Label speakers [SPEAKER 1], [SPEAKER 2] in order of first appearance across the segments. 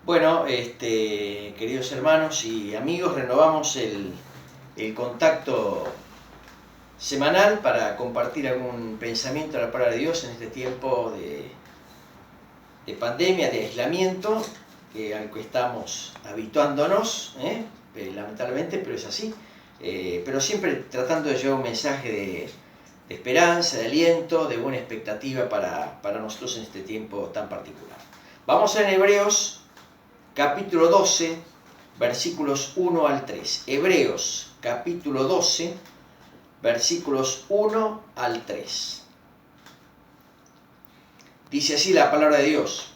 [SPEAKER 1] Bueno, queridos hermanos y amigos, renovamos el contacto semanal para compartir algún pensamiento de la palabra de Dios en este tiempo de pandemia, de aislamiento, al que estamos habituándonos, lamentablemente, pero es así. Pero siempre tratando de llevar un mensaje de esperanza, de aliento, de buena expectativa para nosotros en este tiempo tan particular. Vamos en Hebreos capítulo 12, versículos 1 al 3. Hebreos capítulo 12, versículos 1 al 3. Dice así la palabra de Dios.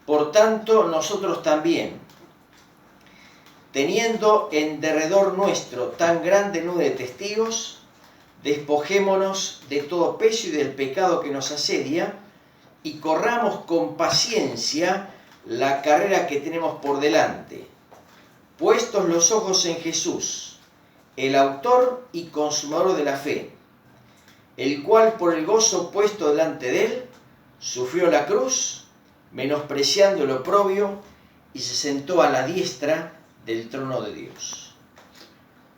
[SPEAKER 1] Por tanto, nosotros también, teniendo en derredor nuestro tan grande nube de testigos, despojémonos de todo peso y del pecado que nos asedia, y corramos con paciencia la carrera que tenemos por delante, puestos los ojos en Jesús, el autor y consumador de la fe, el cual por el gozo puesto delante de él, sufrió la cruz, menospreciando el oprobio, y se sentó a la diestra del trono de Dios.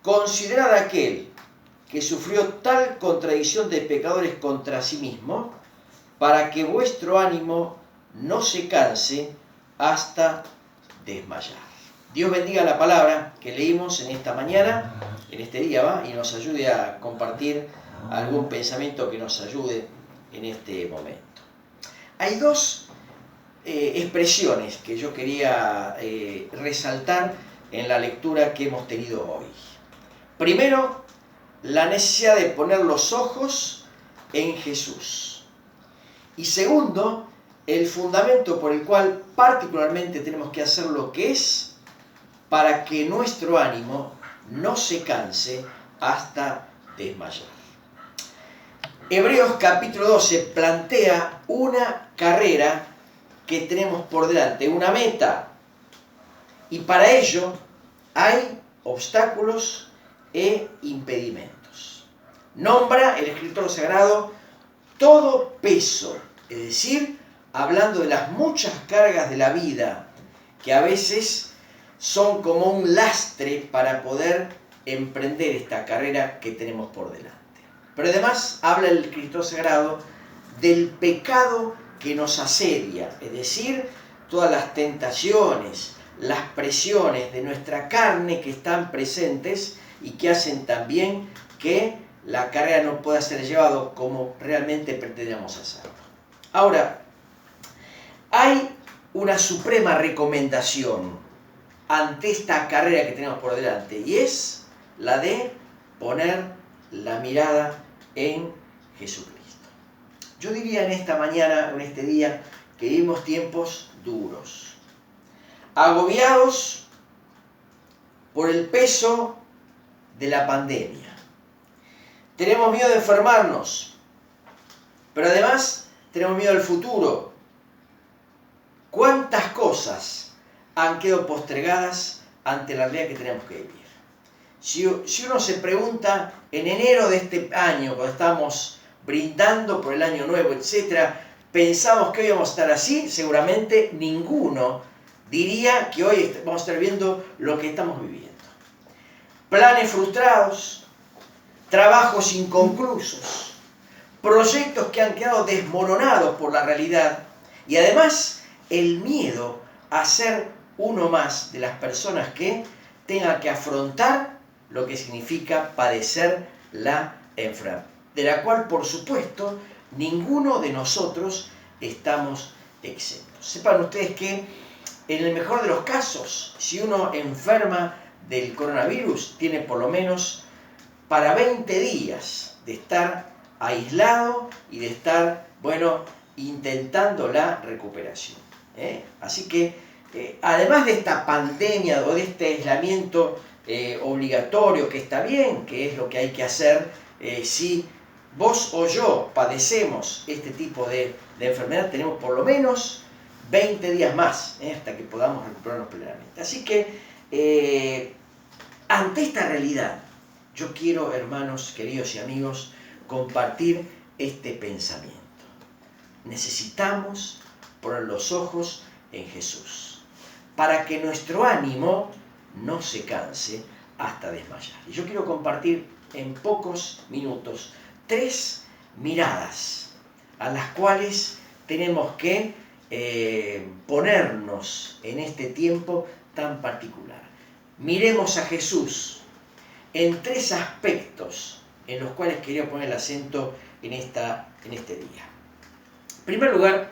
[SPEAKER 1] Considerad aquel que sufrió tal contradicción de pecadores contra sí mismo, para que vuestro ánimo no se canse hasta desmayar. Dios bendiga la palabra que leímos en esta mañana, en este día, y nos ayude a compartir algún pensamiento que nos ayude en este momento. Hay dos expresiones que yo quería resaltar en la lectura que hemos tenido hoy. Primero, la necesidad de poner los ojos en Jesús. Y segundo, el fundamento por el cual particularmente tenemos que hacer lo que es para que nuestro ánimo no se canse hasta desmayar. Hebreos capítulo 12 plantea una carrera que tenemos por delante, una meta. Y para ello hay obstáculos e impedimentos. Nombra el escritor sagrado todo peso, es decir, hablando de las muchas cargas de la vida que a veces son como un lastre para poder emprender esta carrera que tenemos por delante. Pero además habla el escritor sagrado del pecado que nos asedia, es decir, todas las tentaciones, las presiones de nuestra carne que están presentes y que hacen también que la carrera no pueda ser llevada como realmente pretendemos hacerlo. Ahora, hay una suprema recomendación ante esta carrera que tenemos por delante, y es la de poner la mirada en Jesucristo. Yo diría en esta mañana, en este día, que vivimos tiempos duros, agobiados por el peso de la pandemia. Tenemos miedo de enfermarnos, pero además tenemos miedo del futuro. ¿Cuántas cosas han quedado postergadas ante la realidad que tenemos que vivir? Si uno se pregunta en enero de este año, cuando estamos brindando por el año nuevo, etc., pensamos que hoy vamos a estar así, seguramente ninguno diría que hoy vamos a estar viendo lo que estamos viviendo. Planes frustrados, trabajos inconclusos, proyectos que han quedado desmoronados por la realidad, y además el miedo a ser uno más de las personas que tengan que afrontar lo que significa padecer la enfermedad, de la cual, por supuesto, ninguno de nosotros estamos exentos. Sepan ustedes que en el mejor de los casos, si uno enferma del coronavirus, tiene por lo menos para 20 días de estar aislado y de estar, intentando la recuperación. Así que, además de esta pandemia o de este aislamiento obligatorio, que está bien, que es lo que hay que hacer, si vos o yo padecemos este tipo de enfermedad, tenemos por lo menos 20 días más hasta que podamos recuperarnos plenamente. Así que, ante esta realidad, yo quiero, hermanos, queridos y amigos, compartir este pensamiento. Necesitamos poner los ojos en Jesús, para que nuestro ánimo no se canse hasta desmayar. Y yo quiero compartir en pocos minutos 3 miradas a las cuales tenemos que ponernos en este tiempo tan particular. Miremos a Jesús en 3 aspectos en los cuales quería poner el acento en este día. En primer lugar,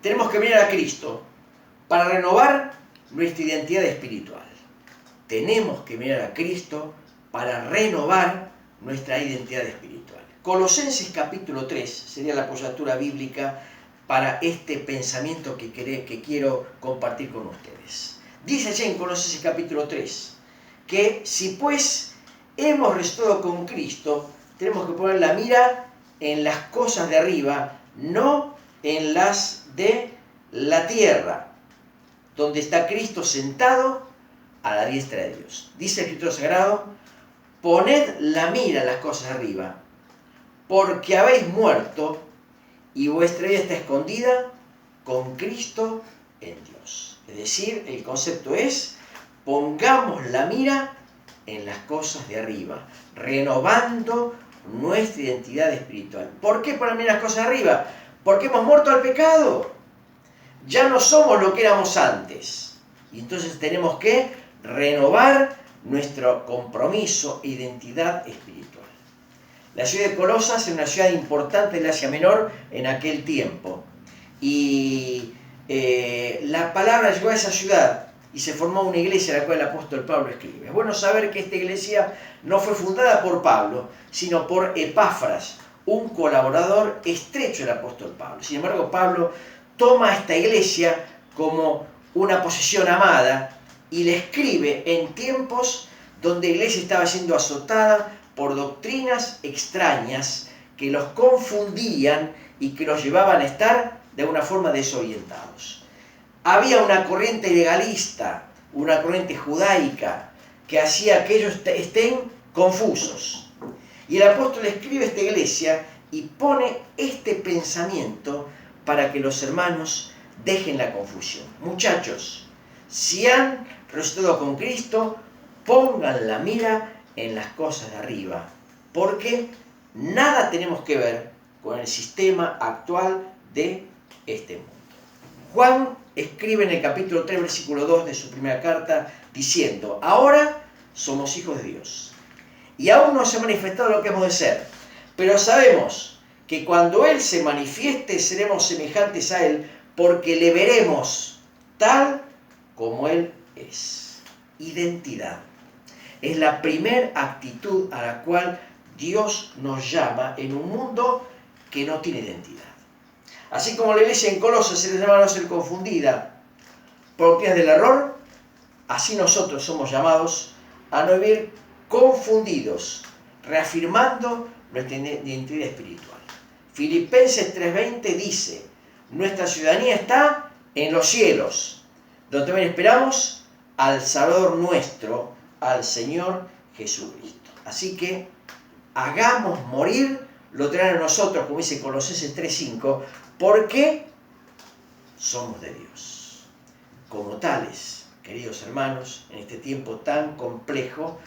[SPEAKER 1] tenemos que mirar a Cristo para renovar nuestra identidad espiritual. Tenemos que mirar a Cristo para renovar nuestra identidad espiritual. Colosenses capítulo 3 sería la apoyatura bíblica para este pensamiento que quiero compartir con ustedes. Dice allí en Colosenses capítulo 3 que si pues hemos resucitado con Cristo, tenemos que poner la mira en las cosas de arriba, no en las de la tierra, donde está Cristo sentado a la diestra de Dios. Dice el Escritor Sagrado, poned la mira en las cosas de arriba, porque habéis muerto y vuestra vida está escondida con Cristo en Dios. Es decir, el concepto es, pongamos la mira en las cosas de arriba, renovando nuestra identidad espiritual. ¿Por qué poner las cosas de arriba? Porque hemos muerto al pecado. Ya no somos lo que éramos antes. Y entonces tenemos que renovar nuestro compromiso e identidad espiritual. La ciudad de Colosas es una ciudad importante del Asia Menor en aquel tiempo. Y la palabra llegó a esa ciudad y se formó una iglesia a la cual el apóstol Pablo escribe. Es bueno saber que esta iglesia no fue fundada por Pablo, sino por Epáfras, un colaborador estrecho del apóstol Pablo. Sin embargo, Pablo toma esta iglesia como una posesión amada y le escribe en tiempos donde la iglesia estaba siendo azotada por doctrinas extrañas que los confundían y que los llevaban a estar de alguna forma desorientados. Había una corriente legalista, una corriente judaica, que hacía que ellos estén confusos. Y el apóstol escribe a esta iglesia y pone este pensamiento para que los hermanos dejen la confusión. Muchachos, si han resucitado con Cristo, pongan la mira en las cosas de arriba, porque nada tenemos que ver con el sistema actual de este mundo. Juan escribe en el capítulo 3, versículo 2 de su primera carta, diciendo, ahora somos hijos de Dios, y aún no se ha manifestado lo que hemos de ser, pero sabemos que cuando Él se manifieste seremos semejantes a Él, porque le veremos tal como Él es. Identidad. Es la primera actitud a la cual Dios nos llama en un mundo que no tiene identidad. Así como la iglesia en Colosas se les llama a no ser confundida por doctrinas del error, así nosotros somos llamados a no vivir confundidos, reafirmando nuestra identidad espiritual. Filipenses 3:20 dice, nuestra ciudadanía está en los cielos, donde también esperamos al Salvador nuestro, al Señor Jesucristo. Así que hagamos morir lo que en nosotros, como dice Colosenses 3:5, porque somos de Dios. Como tales, queridos hermanos, en este tiempo tan complejo,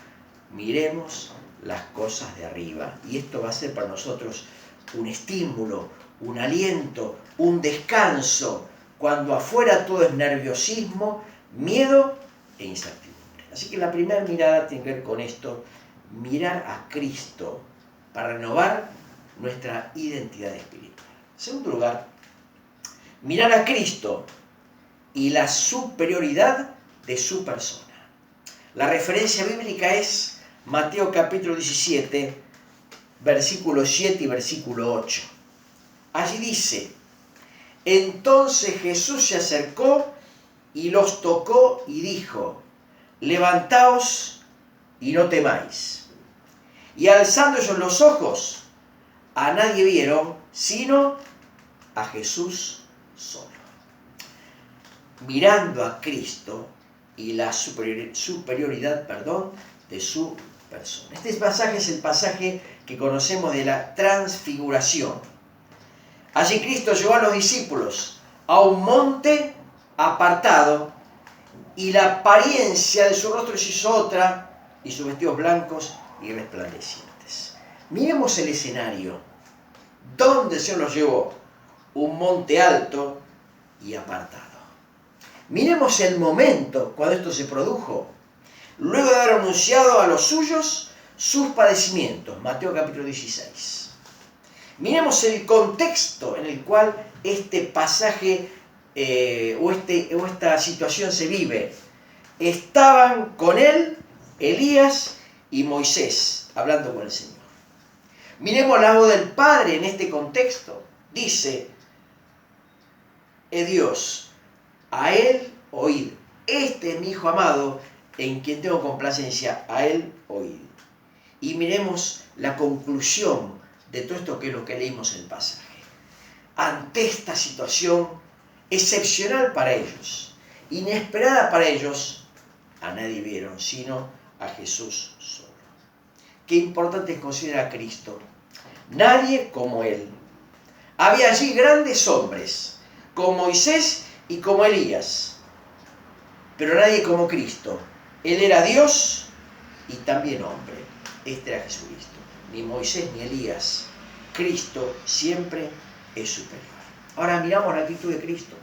[SPEAKER 1] miremos las cosas de arriba. Y esto va a ser para nosotros un estímulo, un aliento, un descanso, cuando afuera todo es nerviosismo, miedo e incertidumbre. Así que la primera mirada tiene que ver con esto, mirar a Cristo para renovar nuestra identidad espiritual. En segundo lugar, mirar a Cristo y la superioridad de su persona. La referencia bíblica es Mateo capítulo 17, versículo 7 y versículo 8. Allí dice, entonces Jesús se acercó y los tocó y dijo, levantaos y no temáis. Y alzando ellos los ojos, a nadie vieron, sino a Jesús solo. Mirando a Cristo y la superioridad de su persona. Este pasaje es el pasaje que conocemos de la transfiguración. Allí Cristo llevó a los discípulos a un monte apartado, y la apariencia de su rostro se hizo otra, y sus vestidos blancos y resplandecientes. Miremos el escenario. ¿Dónde el Señor los llevó? Un monte alto y apartado. Miremos el momento cuando esto se produjo. Luego de haber anunciado a los suyos sus padecimientos. Mateo capítulo 16. Miremos el contexto en el cual este pasaje o esta situación se vive. Estaban con él Elías y Moisés hablando con el Señor. Miremos la voz del Padre en este contexto. Dice Dios, a él oíd. Este es mi Hijo amado, en quien tengo complacencia, a él oíd. Y miremos la conclusión de todo esto que es lo que leímos en el pasaje. Ante esta situación excepcional para ellos, inesperada para ellos, a nadie vieron, sino a Jesús solo. Qué importante es considerar a Cristo. Nadie como Él. Había allí grandes hombres, como Moisés y como Elías, pero nadie como Cristo. Él era Dios y también hombre. Este era Jesucristo. Ni Moisés ni Elías. Cristo siempre es superior. Ahora miramos la actitud de Cristo.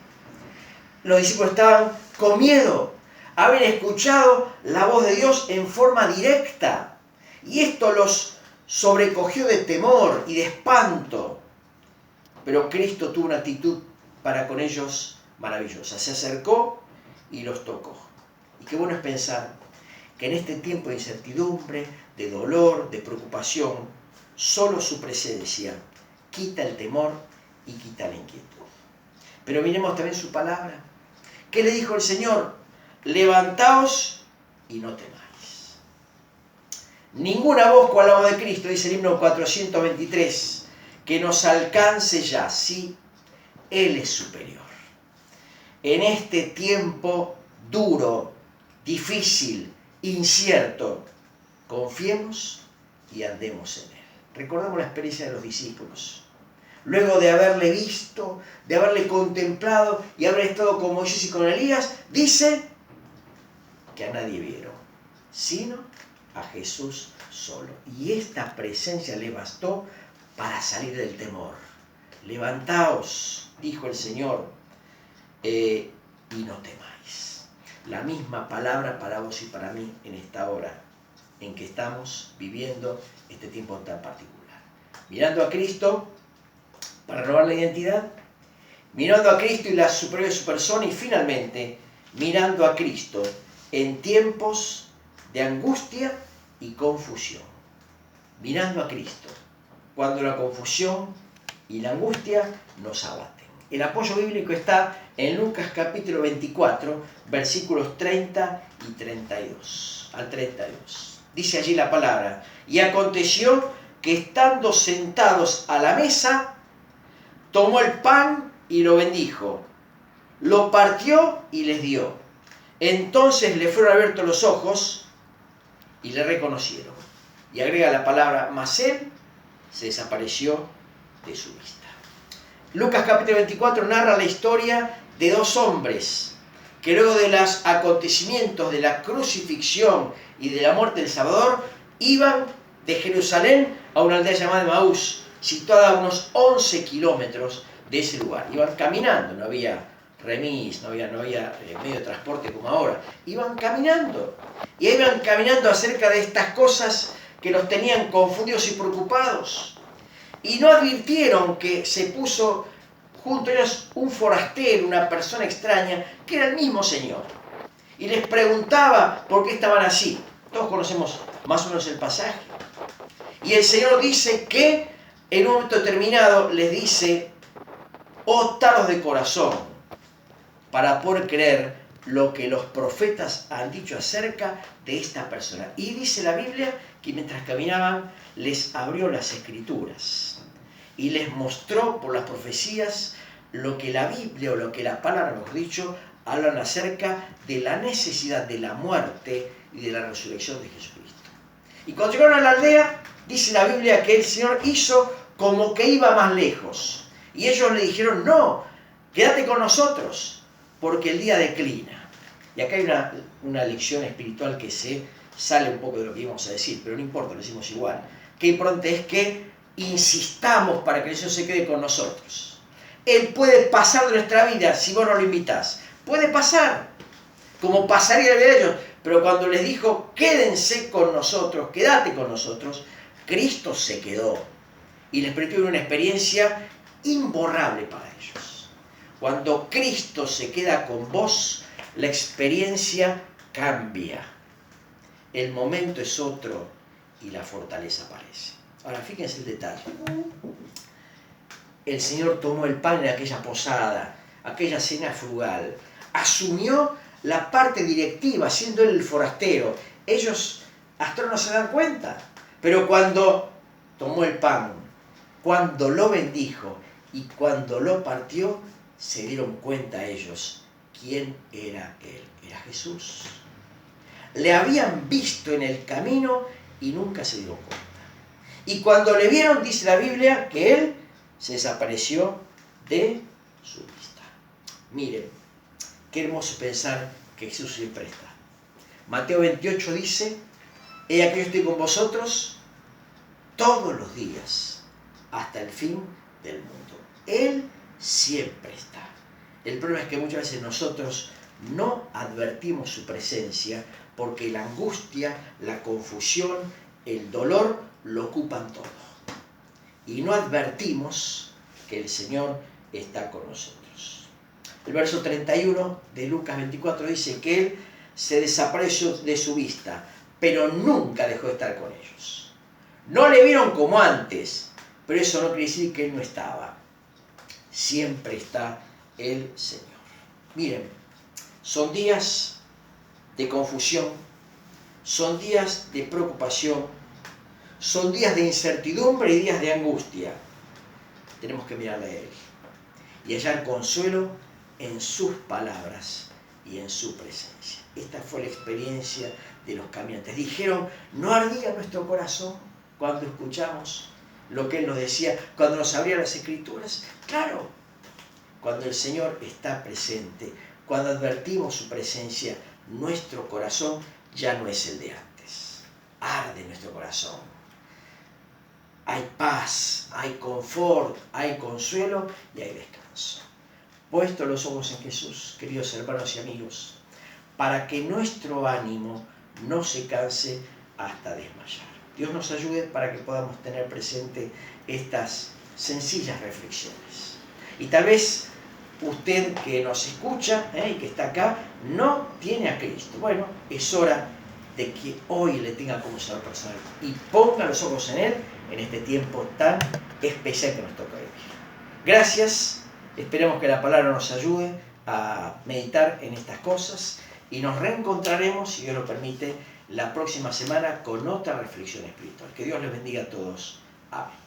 [SPEAKER 1] Los discípulos estaban con miedo. Habían escuchado la voz de Dios en forma directa. Y esto los sobrecogió de temor y de espanto. Pero Cristo tuvo una actitud para con ellos maravillosa. Se acercó y los tocó. Y qué bueno es pensar que en este tiempo de incertidumbre, de dolor, de preocupación, solo su presencia quita el temor y quita la inquietud. Pero miremos también su palabra. ¿Qué le dijo el Señor? Levantaos y no temáis. Ninguna voz cual la voz de Cristo, dice el himno 423, que nos alcance ya, sí, Él es superior. En este tiempo duro, difícil, incierto, confiemos y andemos en Él. Recordamos la experiencia de los discípulos. Luego de haberle visto, de haberle contemplado y haber estado con Moisés y con Elías, dice que a nadie vieron, sino a Jesús solo. Y esta presencia le bastó para salir del temor. Levantaos, dijo el Señor, y no temáis. La misma palabra para vos y para mí en esta hora en que estamos viviendo este tiempo tan particular. Mirando a Cristo para renovar la identidad, mirando a Cristo y la superior de su persona, y finalmente mirando a Cristo en tiempos de angustia y confusión. Mirando a Cristo cuando la confusión y la angustia nos abaten. El apoyo bíblico está en Lucas capítulo 24, versículos 30 y 32 al 32. Dice allí la palabra: y aconteció que estando sentados a la mesa, tomó el pan y lo bendijo, lo partió y les dio. Entonces le fueron abiertos los ojos y le reconocieron. Y agrega la palabra, mas él se desapareció de su vista. Lucas capítulo 24 narra la historia de dos hombres que luego de los acontecimientos de la crucifixión y de la muerte del Salvador, iban de Jerusalén a una aldea llamada Emaús, situada a unos 11 kilómetros de ese lugar. Iban caminando, no había remis, no había medio de transporte como ahora. Iban caminando. Y iban caminando acerca de estas cosas que los tenían confundidos y preocupados. Y no advirtieron que se puso junto a ellos un forastero, una persona extraña, que era el mismo Señor. Y les preguntaba por qué estaban así. Todos conocemos más o menos el pasaje. Y el Señor dice que en un momento determinado les dice: oh tardos de corazón, para poder creer lo que los profetas han dicho acerca de esta persona. Y dice la Biblia que mientras caminaban les abrió las Escrituras y les mostró por las profecías lo que la Biblia o lo que la palabra, mejor dicho, hablan acerca de la necesidad de la muerte y de la resurrección de Jesucristo. Y cuando llegaron a la aldea, dice la Biblia que el Señor hizo como que iba más lejos. Y ellos le dijeron: no, quédate con nosotros, porque el día declina. Y acá hay una lección espiritual que se sale un poco de lo que íbamos a decir, pero no importa, lo decimos igual. Qué importante es que insistamos para que el Señor se quede con nosotros. Él puede pasar de nuestra vida si vos no lo invitás. Puede pasar, como pasaría el de ellos. Pero cuando les dijo, quédense con nosotros, quédate con nosotros, Cristo se quedó. Y les permitió una experiencia imborrable para ellos. Cuando Cristo se queda con vos, la experiencia cambia. El momento es otro y la fortaleza aparece. Ahora, fíjense el detalle. El Señor tomó el pan en aquella posada, aquella cena frugal. Asumió la parte directiva, siendo él el forastero. Ellos hasta ahora no se dan cuenta. Pero cuando tomó el pan, cuando lo bendijo y cuando lo partió, se dieron cuenta ellos quién era él. Era Jesús. Le habían visto en el camino y nunca se dio cuenta. Y cuando le vieron, dice la Biblia, que él se desapareció de su vista. Miren, qué hermoso pensar que Jesús siempre está. Mateo 28 dice, he aquí yo estoy con vosotros todos los días, hasta el fin del mundo. Él siempre está. El problema es que muchas veces nosotros no advertimos su presencia porque la angustia, la confusión, el dolor lo ocupan todo. Y no advertimos que el Señor está con nosotros. El verso 31 de Lucas 24 dice que Él se desapareció de su vista, pero nunca dejó de estar con ellos. No le vieron como antes, pero eso no quiere decir que Él no estaba. Siempre está el Señor. Miren, son días de confusión, son días de preocupación, son días de incertidumbre y días de angustia. Tenemos que mirarle a Él y hallar consuelo en sus palabras y en su presencia. Esta fue la experiencia de los caminantes. Dijeron, ¿no ardía nuestro corazón cuando escuchamos lo que Él nos decía, cuando nos abría las Escrituras? Claro, cuando el Señor está presente, cuando advertimos su presencia, nuestro corazón ya no es el de antes. Arde nuestro corazón. Hay paz, hay confort, hay consuelo y hay descanso. Puesto los ojos en Jesús, queridos hermanos y amigos, para que nuestro ánimo no se canse hasta desmayar. Dios nos ayude para que podamos tener presente estas sencillas reflexiones. Y tal vez usted que nos escucha y que está acá no tiene a Cristo. Bueno, es hora de que hoy le tenga como Salvador personal y ponga los ojos en Él en este tiempo tan especial que nos toca vivir. Gracias, esperemos que la palabra nos ayude a meditar en estas cosas y nos reencontraremos, si Dios lo permite, la próxima semana con otra reflexión espiritual. Que Dios les bendiga a todos. Amén.